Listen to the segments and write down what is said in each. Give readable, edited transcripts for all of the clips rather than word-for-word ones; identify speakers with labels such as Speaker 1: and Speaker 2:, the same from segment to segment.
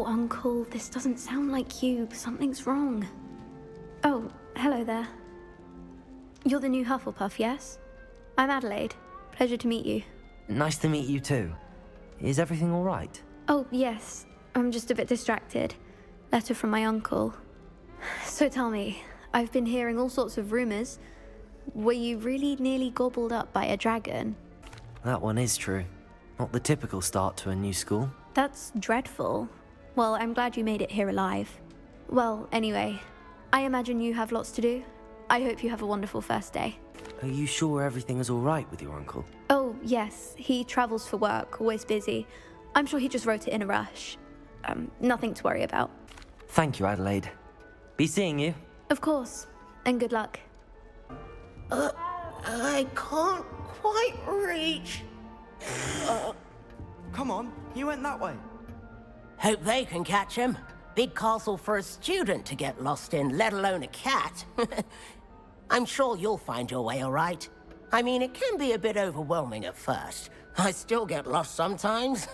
Speaker 1: Oh, Uncle, this doesn't sound like you. Something's wrong. Oh, hello there. You're the new Hufflepuff, yes? I'm Adelaide. Pleasure to meet you.
Speaker 2: Nice to meet you too. Is everything all right?
Speaker 1: Oh, yes. I'm just a bit distracted. Letter from my uncle. So tell me, I've been hearing all sorts of rumors. Were you really nearly gobbled up by a dragon?
Speaker 2: That one is true. Not the typical start to a new school.
Speaker 1: That's dreadful. Well, I'm glad you made it here alive. Well, anyway, I imagine you have lots to do. I hope you have a wonderful first day.
Speaker 2: Are you sure everything is all right with your uncle?
Speaker 1: Oh, yes. He travels for work, always busy. I'm sure he just wrote it in a rush. Nothing to worry about.
Speaker 2: Thank you, Adelaide. Be seeing you.
Speaker 1: Of course. And good luck.
Speaker 3: I can't quite reach.
Speaker 4: Come on, you went that way.
Speaker 3: Hope they can catch him. Big castle for a student to get lost in, let alone a cat. I'm sure you'll find your way all right. I mean, it can be a bit overwhelming at first. I still get lost sometimes.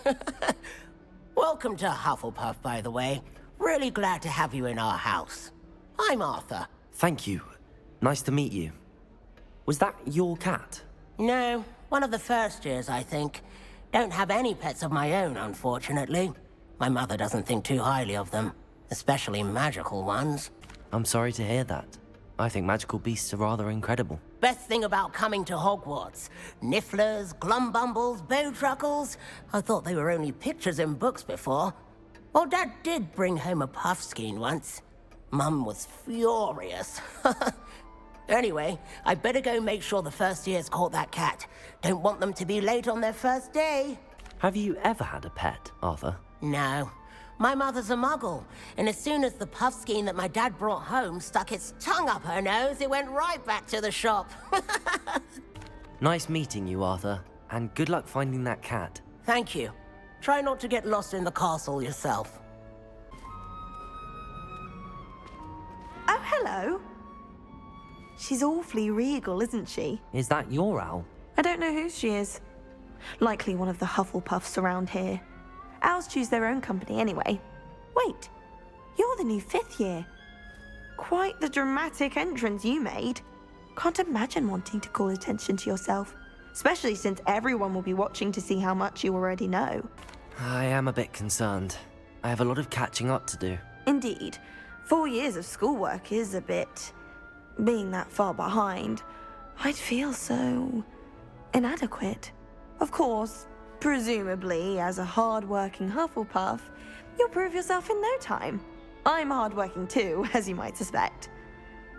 Speaker 3: Welcome to Hufflepuff, by the way. Really glad to have you in our house. I'm Arthur.
Speaker 2: Thank you. Nice to meet you. Was that your cat?
Speaker 3: No, one of the first years, I think. Don't have any pets of my own, unfortunately. My mother doesn't think too highly of them, especially magical ones.
Speaker 2: I'm sorry to hear that. I think magical beasts are rather incredible.
Speaker 3: Best thing about coming to Hogwarts. Nifflers, Glumbumbles, Bowtruckles. I thought they were only pictures in books before. Well, Dad did bring home a Puffskein once. Mum was furious. Anyway, I better go make sure the first years caught that cat. Don't want them to be late on their first day.
Speaker 2: Have you ever had a pet, Arthur?
Speaker 3: No. My mother's a muggle, and as soon as the Puffskein that my dad brought home stuck its tongue up her nose, it went right back to the shop.
Speaker 2: Nice meeting you, Arthur, and good luck finding that cat.
Speaker 3: Thank you. Try not to get lost in the castle yourself.
Speaker 5: Oh, hello. She's awfully regal, isn't she?
Speaker 2: Is that your owl?
Speaker 5: I don't know who she is. Likely one of the Hufflepuffs around here. Owls choose their own company anyway. Wait, you're the new 5th year. Quite the dramatic entrance you made. Can't imagine wanting to call attention to yourself, especially since everyone will be watching to see how much you already know.
Speaker 2: I am a bit concerned. I have a lot of catching up to do.
Speaker 5: Indeed, 4 years of schoolwork is a bit... Being that far behind, I'd feel so... inadequate. Of course, presumably, as a hard-working Hufflepuff, you'll prove yourself in no time. I'm hard-working too, as you might suspect.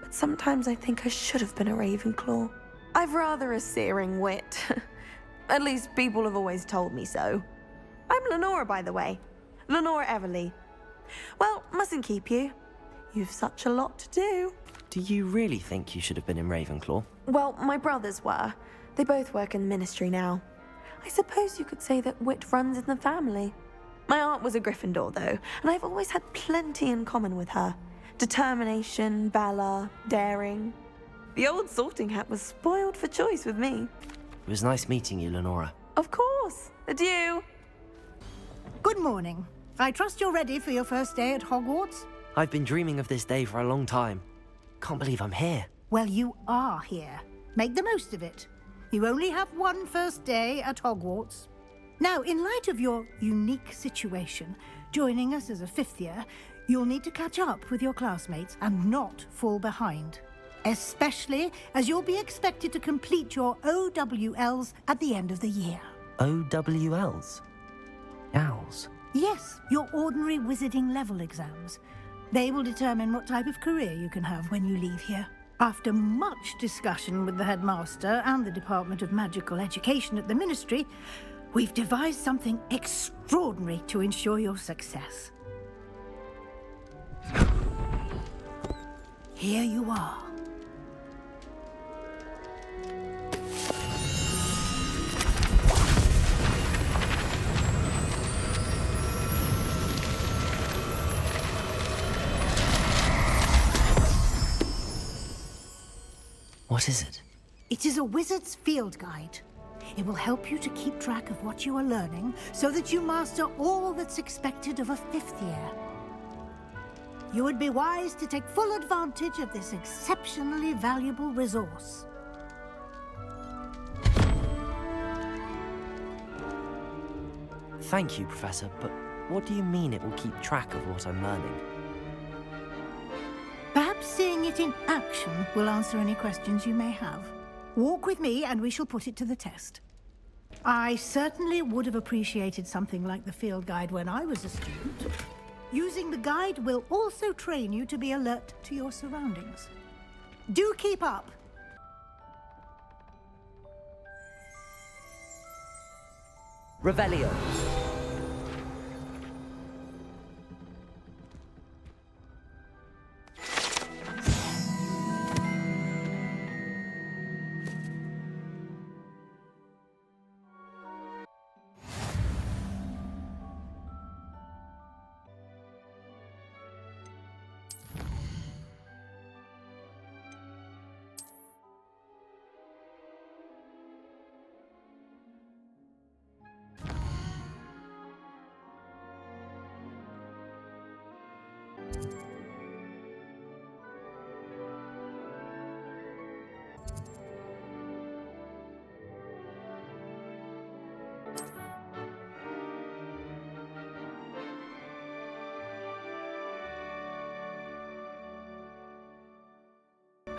Speaker 5: But sometimes I think I should have been a Ravenclaw. I've rather a searing wit. At least people have always told me so. I'm Lenora, by the way. Lenora Everly. Well, mustn't keep you. You've such a lot to do.
Speaker 2: Do you really think you should have been in Ravenclaw?
Speaker 5: Well, my brothers were. They both work in the ministry now. I suppose you could say that wit runs in the family. My aunt was a Gryffindor, though, and I've always had plenty in common with her. Determination, valor, daring. The old sorting hat was spoiled for choice with me.
Speaker 2: It was nice meeting you, Lenora.
Speaker 5: Of course. Adieu.
Speaker 6: Good morning. I trust you're ready for your first day at Hogwarts?
Speaker 2: I've been dreaming of this day for a long time. Can't believe I'm here.
Speaker 6: Well, you are here. Make the most of it. You only have one first day at Hogwarts. Now, in light of your unique situation, joining us as a 5th year, you'll need to catch up with your classmates and not fall behind. Especially as you'll be expected to complete your OWLs at the end of the year.
Speaker 2: OWLs? Owls?
Speaker 6: Yes, your ordinary wizarding level exams. They will determine what type of career you can have when you leave here. After much discussion with the headmaster and the Department of Magical Education at the Ministry, we've devised something extraordinary to ensure your success. Here you are.
Speaker 2: What is it?
Speaker 6: It is a wizard's field guide. It will help you to keep track of what you are learning so that you master all that's expected of a 5th year. You would be wise to take full advantage of this exceptionally valuable resource.
Speaker 2: Thank you, Professor, but what do you mean it will keep track of what I'm learning?
Speaker 6: Perhaps seeing it in action will answer any questions you may have. Walk with me and we shall put it to the test. I certainly would have appreciated something like the field guide when I was a student. Using the guide will also train you to be alert to your surroundings. Do keep up!
Speaker 2: Revelio.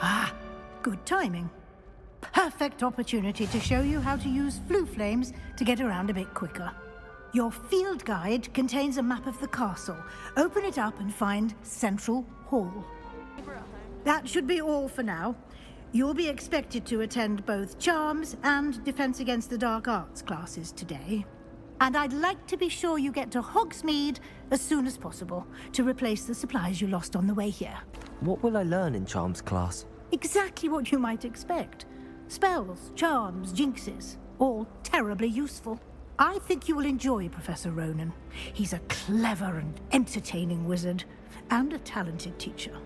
Speaker 6: Ah, good timing. Perfect opportunity to show you how to use flue flames to get around a bit quicker. Your field guide contains a map of the castle. Open it up and find Central Hall. That should be all for now. You'll be expected to attend both Charms and Defense Against the Dark Arts classes today. And I'd like to be sure you get to Hogsmeade as soon as possible to replace the supplies you lost on the way here.
Speaker 2: What will I learn in Charms class?
Speaker 6: Exactly what you might expect. Spells, charms, jinxes, all terribly useful. I think you will enjoy Professor Ronan. He's a clever and entertaining wizard, and a talented teacher.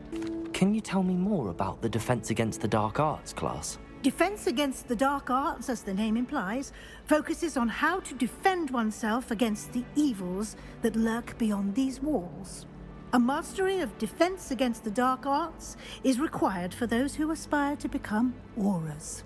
Speaker 2: Can you tell me more about the Defense Against the Dark Arts class?
Speaker 6: Defense Against the Dark Arts, as the name implies, focuses on how to defend oneself against the evils that lurk beyond these walls. A mastery of Defense Against the Dark Arts is required for those who aspire to become auras.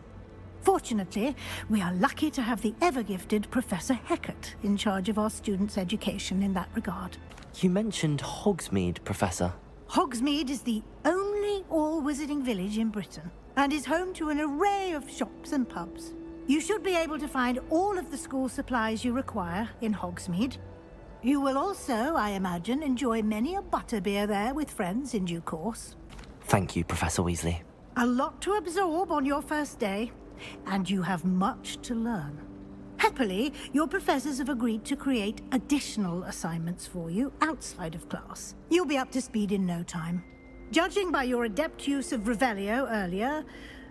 Speaker 6: Fortunately, we are lucky to have the ever-gifted Professor Hecat in charge of our students' education in that regard.
Speaker 2: You mentioned Hogsmeade, Professor.
Speaker 6: Hogsmeade is the only all-wizarding village in Britain, and is home to an array of shops and pubs. You should be able to find all of the school supplies you require in Hogsmeade. You will also, I imagine, enjoy many a butterbeer there with friends in due course.
Speaker 2: Thank you, Professor Weasley.
Speaker 6: A lot to absorb on your first day, and you have much to learn. Happily, your professors have agreed to create additional assignments for you outside of class. You'll be up to speed in no time. Judging by your adept use of Revelio earlier,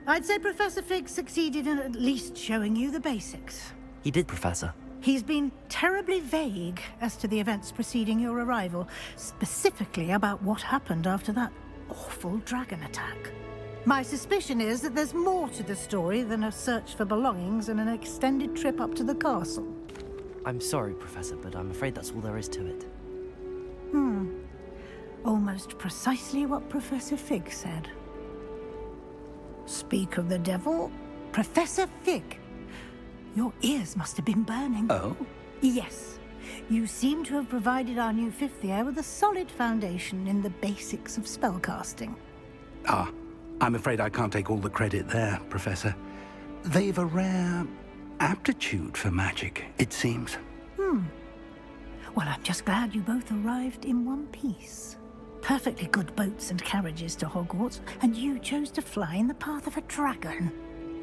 Speaker 6: I'd say Professor Fig succeeded in at least showing you the basics.
Speaker 2: He did, Professor.
Speaker 6: He's been terribly vague as to the events preceding your arrival, specifically about what happened after that awful dragon attack. My suspicion is that there's more to the story than a search for belongings and an extended trip up to the castle.
Speaker 2: I'm sorry, Professor, but I'm afraid that's all there is to it.
Speaker 6: Almost precisely what Professor Fig said. Speak of the devil, Professor Fig. Your ears must have been burning.
Speaker 7: Oh?
Speaker 6: Yes. You seem to have provided our new 5th year with a solid foundation in the basics of spellcasting.
Speaker 7: Ah, I'm afraid I can't take all the credit there, Professor. They've a rare aptitude for magic, it seems.
Speaker 6: Well, I'm just glad you both arrived in one piece. Perfectly good boats and carriages to Hogwarts, and you chose to fly in the path of a dragon.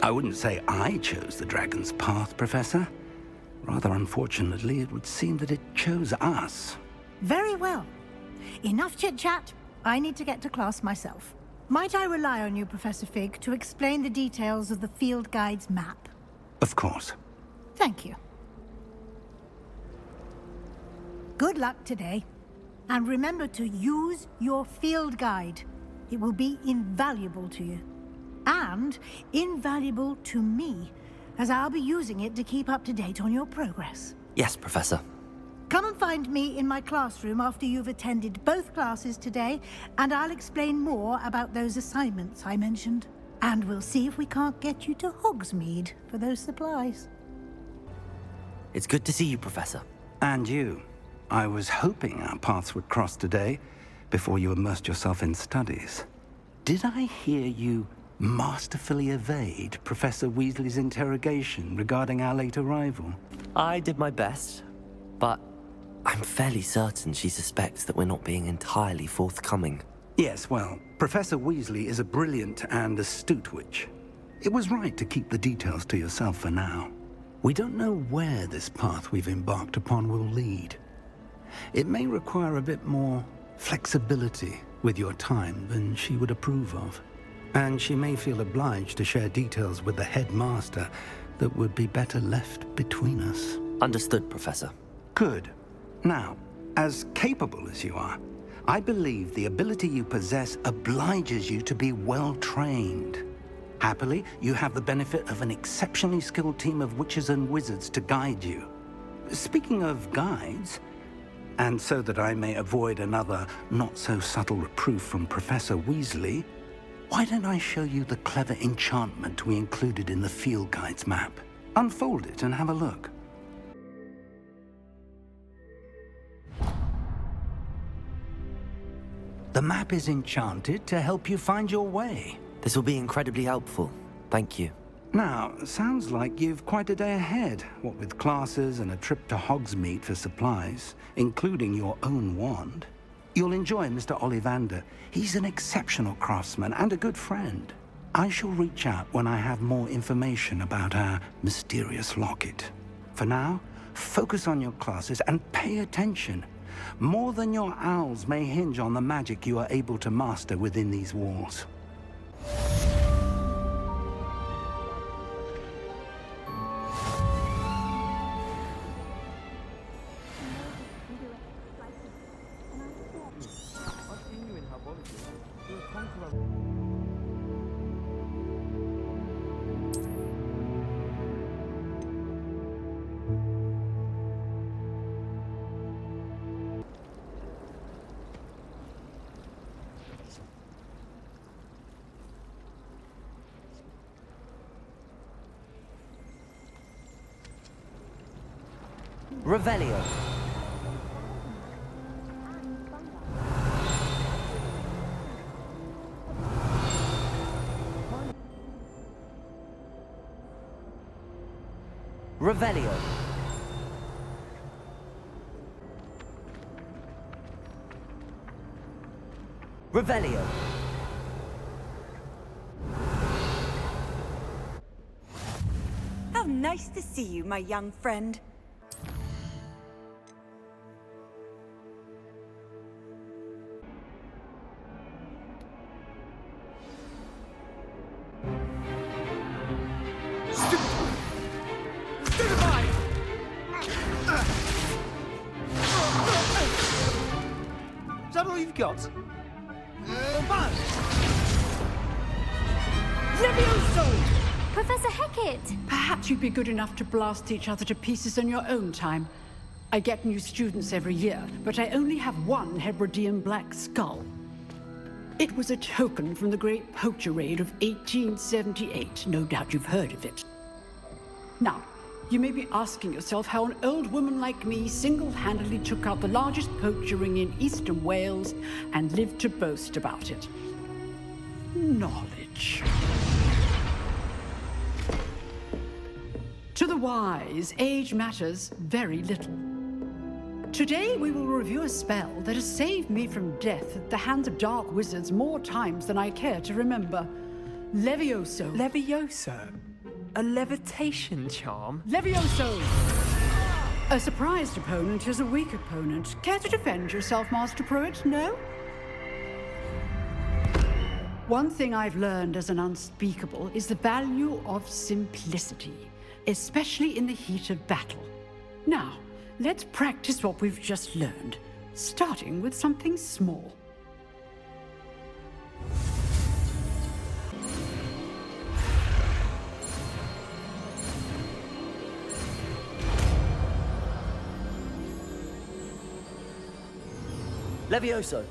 Speaker 7: I wouldn't say I chose the dragon's path, Professor. Rather unfortunately, it would seem that it chose us.
Speaker 6: Very well. Enough chit-chat. I need to get to class myself. Might I rely on you, Professor Fig, to explain the details of the field guide's map?
Speaker 7: Of course.
Speaker 6: Thank you. Good luck today. And remember to use your field guide. It will be invaluable to you. And invaluable to me, as I'll be using it to keep up to date on your progress.
Speaker 2: Yes, Professor.
Speaker 6: Come and find me in my classroom after you've attended both classes today, and I'll explain more about those assignments I mentioned. And we'll see if we can't get you to Hogsmeade for those supplies.
Speaker 2: It's good to see you, Professor.
Speaker 7: And you. I was hoping our paths would cross today, before you immersed yourself in studies. Did I hear you masterfully evade Professor Weasley's interrogation regarding our late arrival?
Speaker 2: I did my best, but I'm fairly certain she suspects that we're not being entirely forthcoming.
Speaker 7: Yes, well, Professor Weasley is a brilliant and astute witch. It was right to keep the details to yourself for now. We don't know where this path we've embarked upon will lead. It may require a bit more flexibility with your time than she would approve of. And she may feel obliged to share details with the headmaster that would be better left between us.
Speaker 2: Understood, Professor.
Speaker 7: Good. Now, as capable as you are, I believe the ability you possess obliges you to be well trained. Happily, you have the benefit of an exceptionally skilled team of witches and wizards to guide you. Speaking of guides, and so that I may avoid another not-so-subtle reproof from Professor Weasley, why don't I show you the clever enchantment we included in the field guide's map? Unfold it and have a look. The map is enchanted to help you find your way.
Speaker 2: This will be incredibly helpful. Thank you.
Speaker 7: Now, sounds like you've quite a day ahead, what with classes and a trip to Hogsmeade for supplies, including your own wand. You'll enjoy Mr. Ollivander. He's an exceptional craftsman and a good friend. I shall reach out when I have more information about our mysterious locket. For now, focus on your classes and pay attention. More than your owls may hinge on the magic you are able to master within these walls.
Speaker 2: Revelio. Revelio. Revelio.
Speaker 8: How nice to see you, my young friend.
Speaker 4: Is that all you've got?
Speaker 8: Leviosol!
Speaker 1: Professor Hecat!
Speaker 9: Perhaps you'd be good enough to blast each other to pieces in your own time. I get new students every year, but I only have one Hebridean black skull. It was a token from the Great Poacher Raid of 1878. No doubt you've heard of it. Now, you may be asking yourself how an old woman like me single-handedly took out the largest poacher ring in eastern Wales and lived to boast about it. Knowledge. To the wise, age matters very little. Today we will review a spell that has saved me from death at the hands of dark wizards more times than I care to remember. Levioso.
Speaker 10: Levioso? A levitation charm?
Speaker 9: Levioso! A surprised opponent is a weak opponent. Care to defend yourself, Master Pruitt? No? One thing I've learned as an unspeakable is the value of simplicity, especially in the heat of battle. Now, let's practice what we've just learned, starting with something small.
Speaker 2: Levioso!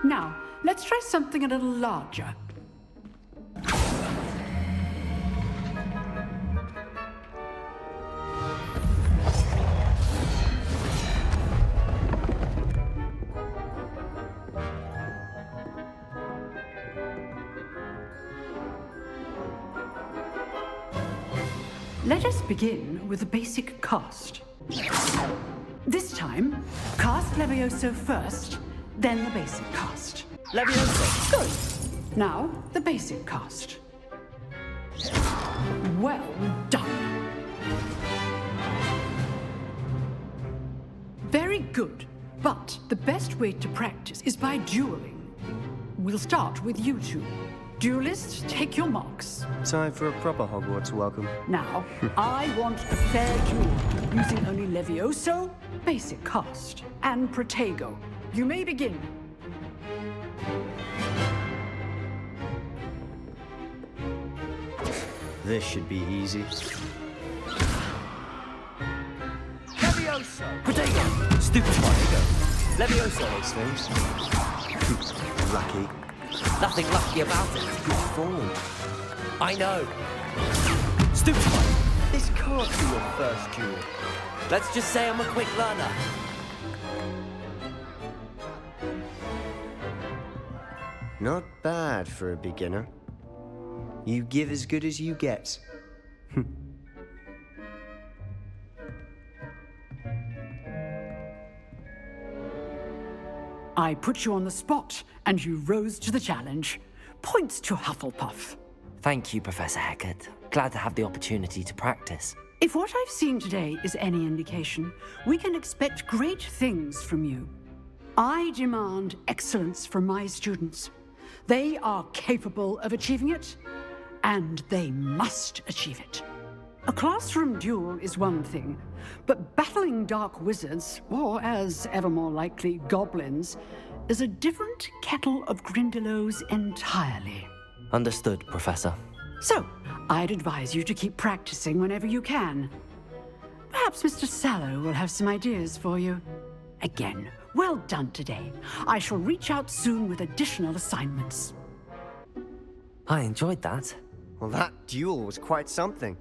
Speaker 9: Now, let's try something a little larger. Let us begin with the basic cast. This time, cast Levioso first, then the basic cast.
Speaker 2: Levioso!
Speaker 9: Good. Now, the basic cast. Well done. Very good. But the best way to practice is by dueling. We'll start with you two. Duelists, take your marks.
Speaker 10: Time for a proper Hogwarts welcome.
Speaker 9: Now, I want a fair duel, using only Levioso, basic cast, and Protego. You may begin.
Speaker 10: This should be easy.
Speaker 4: Levioso!
Speaker 2: Protego! Stupid Protego! Levioso!
Speaker 10: Those things. Lucky.
Speaker 2: Nothing lucky about it.
Speaker 10: You've fallen.
Speaker 2: I know. Stupid one.
Speaker 10: This can't be your first duel.
Speaker 2: Let's just say I'm a quick learner.
Speaker 10: Not bad for a beginner. You give as good as you get.
Speaker 9: I put you on the spot, and you rose to the challenge. Points to Hufflepuff.
Speaker 2: Thank you, Professor Hecat. Glad to have the opportunity to practice.
Speaker 9: If what I've seen today is any indication, we can expect great things from you. I demand excellence from my students. They are capable of achieving it, and they must achieve it. A classroom duel is one thing, but battling dark wizards, or as ever more likely, goblins, is a different kettle of Grindylows entirely.
Speaker 2: Understood, Professor.
Speaker 9: So, I'd advise you to keep practicing whenever you can. Perhaps Mr. Sallow will have some ideas for you. Again, well done today. I shall reach out soon with additional assignments.
Speaker 2: I enjoyed that.
Speaker 10: Well, that duel was quite something.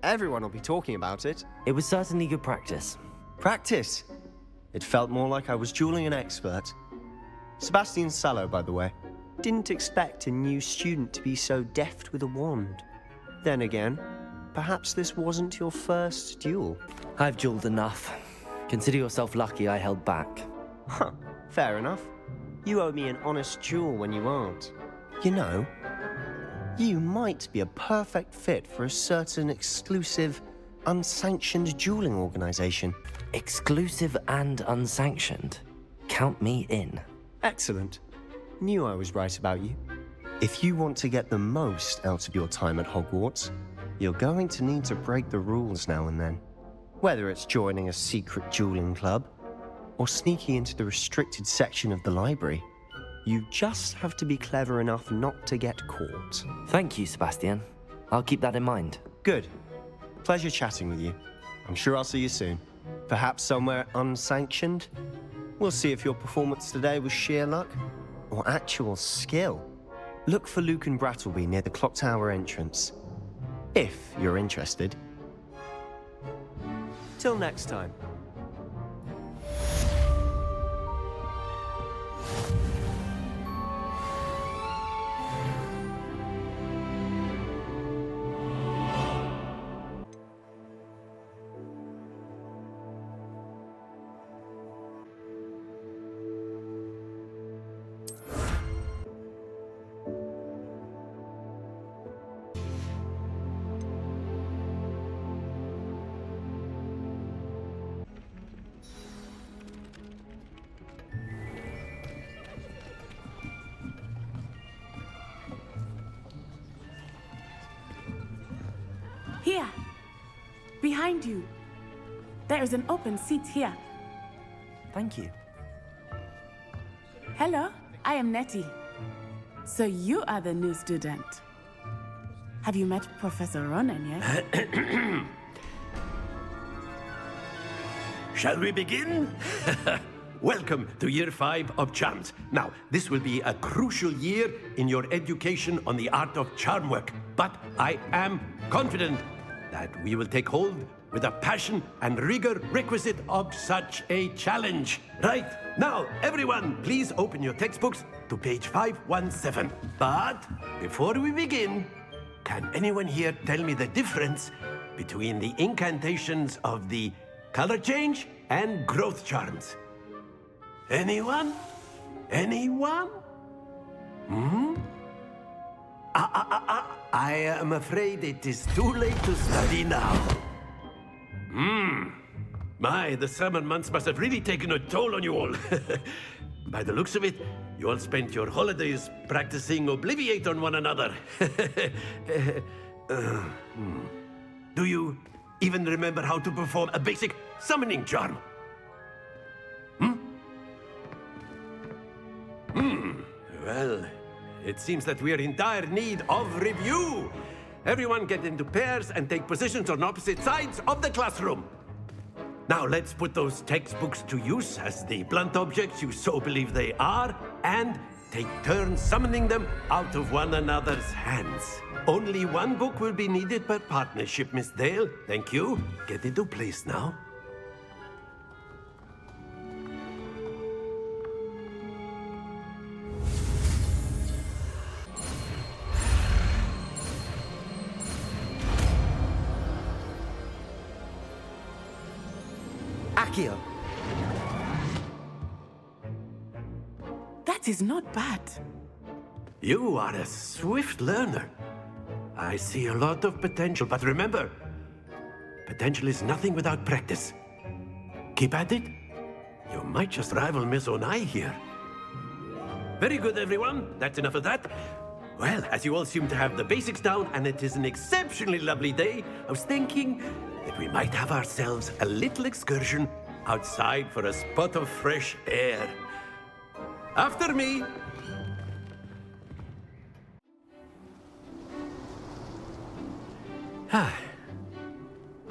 Speaker 10: Everyone will be talking about it.
Speaker 2: It was certainly good practice.
Speaker 10: Practice? It felt more like I was dueling an expert. Sebastian Sallow, by the way. Didn't expect a new student to be so deft with a wand. Then again, perhaps this wasn't your first duel.
Speaker 2: I've dueled enough. Consider yourself lucky I held back.
Speaker 10: Huh, fair enough. You owe me an honest duel when you aren't. You know, you might be a perfect fit for a certain exclusive, unsanctioned dueling organization.
Speaker 2: Exclusive and unsanctioned. Count me in.
Speaker 10: Excellent. Knew I was right about you. If you want to get the most out of your time at Hogwarts, you're going to need to break the rules now and then. Whether it's joining a secret dueling club, or sneaking into the restricted section of the library, you just have to be clever enough not to get caught.
Speaker 2: Thank you, Sebastian. I'll keep that in mind.
Speaker 10: Good. Pleasure chatting with you. I'm sure I'll see you soon. Perhaps somewhere unsanctioned? We'll see if your performance today was sheer luck or actual skill. Look for Luke and Brattleby near the clock tower entrance, if you're interested. Till next time.
Speaker 11: Here, behind you. There is an open seat here.
Speaker 2: Thank you.
Speaker 11: Hello, I am Nettie. So you are the new student. Have you met Professor Ronan yet?
Speaker 12: Shall we begin? Welcome to Year 5 of Charms. Now, this will be a crucial year in your education on the art of charm work. But I am confident that we will take hold with the passion and rigor requisite of such a challenge. Right, now, everyone, please open your textbooks to page 517. But before we begin, can anyone here tell me the difference between the incantations of the color change and growth charms? Anyone? Anyone? I am afraid it is too late to study now. My, the summer months must have really taken a toll on you all. By the looks of it, you all spent your holidays practicing Obliviate on one another. Do you even remember how to perform a basic summoning charm? Well, it seems that we are in dire need of review. Everyone get into pairs and take positions on opposite sides of the classroom. Now let's put those textbooks to use as the blunt objects you so believe they are, and take turns summoning them out of one another's hands. Only one book will be needed per partnership, Miss Dale. Thank you. Get into place now.
Speaker 10: Accio.
Speaker 11: That is not bad.
Speaker 12: You are a swift learner. I see a lot of potential, but remember, potential is nothing without practice. Keep at it. You might just rival Miss Onai here. Very good, everyone. That's enough of that. Well, as you all seem to have the basics down, and it is an exceptionally lovely day, I was thinking that we might have ourselves a little excursion outside for a spot of fresh air. After me.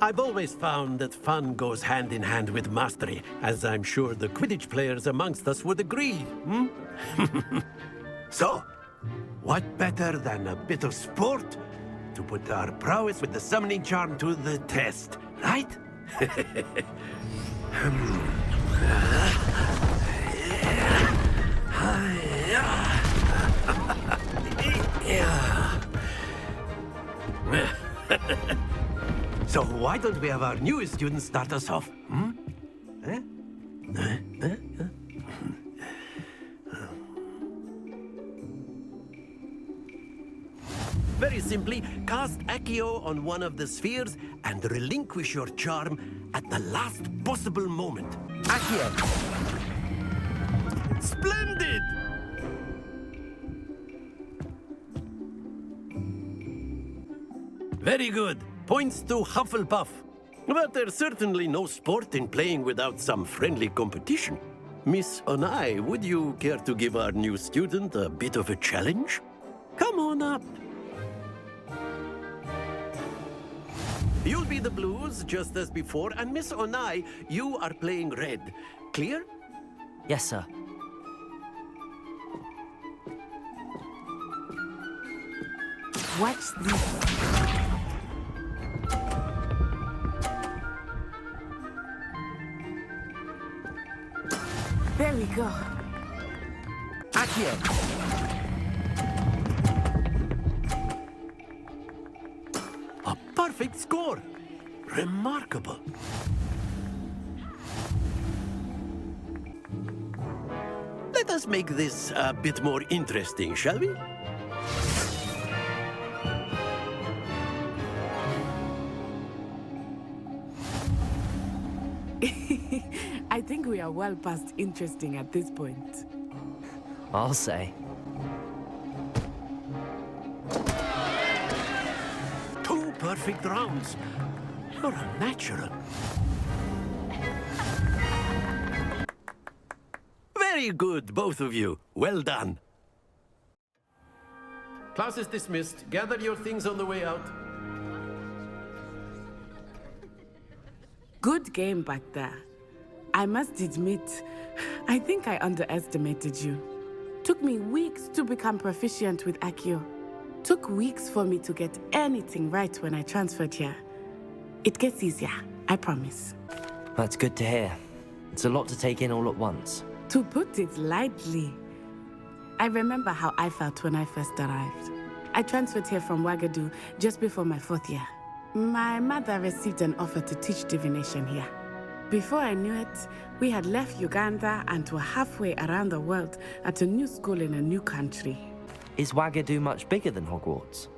Speaker 12: I've always found that fun goes hand in hand with mastery, as I'm sure the Quidditch players amongst us would agree. So, what better than a bit of sport to put our prowess with the summoning charm to the test, right? So why don't we have our newest student start us off? Very simply, cast Accio on one of the spheres and relinquish your charm at the last possible moment.
Speaker 10: Accio.
Speaker 12: Splendid! Very good. Points to Hufflepuff. But there's certainly no sport in playing without some friendly competition. Miss Onai, would you care to give our new student a bit of a challenge? Come on up. You'll be the blues, just as before, and Miss Onai, you are playing red. Clear?
Speaker 2: Yes, sir.
Speaker 11: Watch this. There we go.
Speaker 10: Accio.
Speaker 12: A perfect score. Remarkable. Let us make this a bit more interesting, shall we?
Speaker 11: I think we are well past interesting at this point.
Speaker 2: I'll say.
Speaker 12: Two perfect rounds. You're a natural. Very good, both of you. Well done. class is dismissed. Gather your things on the way out.
Speaker 11: Good game back there. I must admit, I think I underestimated you. Took me weeks to become proficient with Accio. Took weeks for me to get anything right when I transferred here. It gets easier, I promise.
Speaker 2: That's good to hear. It's a lot to take in all at once.
Speaker 11: To put it lightly, I remember how I felt when I first arrived. I transferred here from Ouagadougou just before my 4th year. My mother received an offer to teach divination here. Before I knew it, we had left Uganda and were halfway around the world at a new school in a new country.
Speaker 2: Is Ouagadougou much bigger than Hogwarts?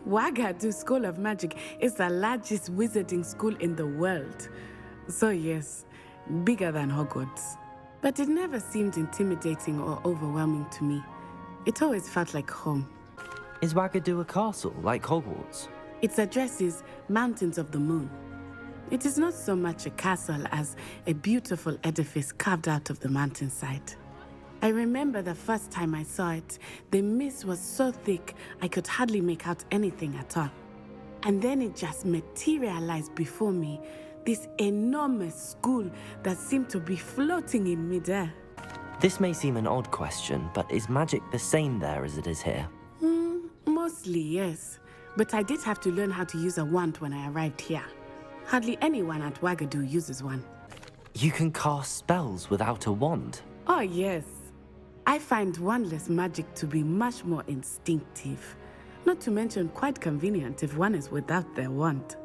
Speaker 11: Ouagadougou School of Magic is the largest wizarding school in the world. So yes, bigger than Hogwarts. But it never seemed intimidating or overwhelming to me. It always felt like home.
Speaker 2: Is Ouagadougou a castle, like Hogwarts?
Speaker 11: Its address is Mountains of the Moon. It is not so much a castle as a beautiful edifice carved out of the mountainside. I remember the first time I saw it, the mist was so thick I could hardly make out anything at all. And then it just materialized before me, this enormous school that seemed to be floating in midair.
Speaker 2: This may seem an odd question, but is magic the same there as it is here?
Speaker 11: Mostly, yes. But I did have to learn how to use a wand when I arrived here. Hardly anyone at Ouagadougou uses one.
Speaker 2: You can cast spells without a wand?
Speaker 11: Oh, yes. I find wandless magic to be much more instinctive. Not to mention quite convenient if one is without their wand.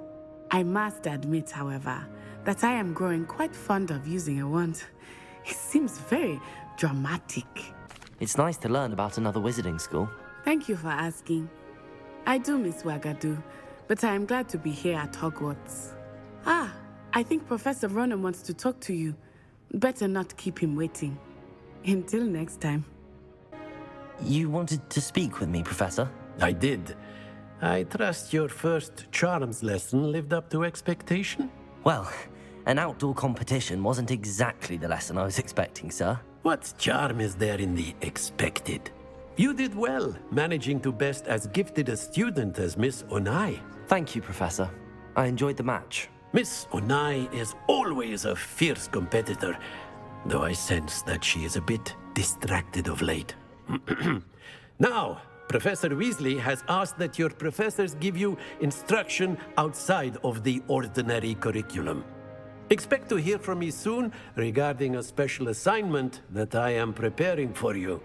Speaker 11: I must admit, however, that I am growing quite fond of using a wand. It seems very dramatic.
Speaker 2: It's nice to learn about another wizarding school.
Speaker 11: Thank you for asking. I do miss Ouagadougou, but I am glad to be here at Hogwarts. Ah, I think Professor Ronan wants to talk to you. Better not keep him waiting. Until next time.
Speaker 2: You wanted to speak with me, Professor?
Speaker 12: I did. I trust your first charms lesson lived up to expectation?
Speaker 2: Well, an outdoor competition wasn't exactly the lesson I was expecting, sir.
Speaker 12: What charm is there in the expected? You did well, managing to best as gifted a student as Miss Onai.
Speaker 2: Thank you, Professor. I enjoyed the match.
Speaker 12: Miss Onai is always a fierce competitor, though I sense that she is a bit distracted of late. Now, Professor Weasley has asked that your professors give you instruction outside of the ordinary curriculum. Expect to hear from me soon regarding a special assignment that I am preparing for you.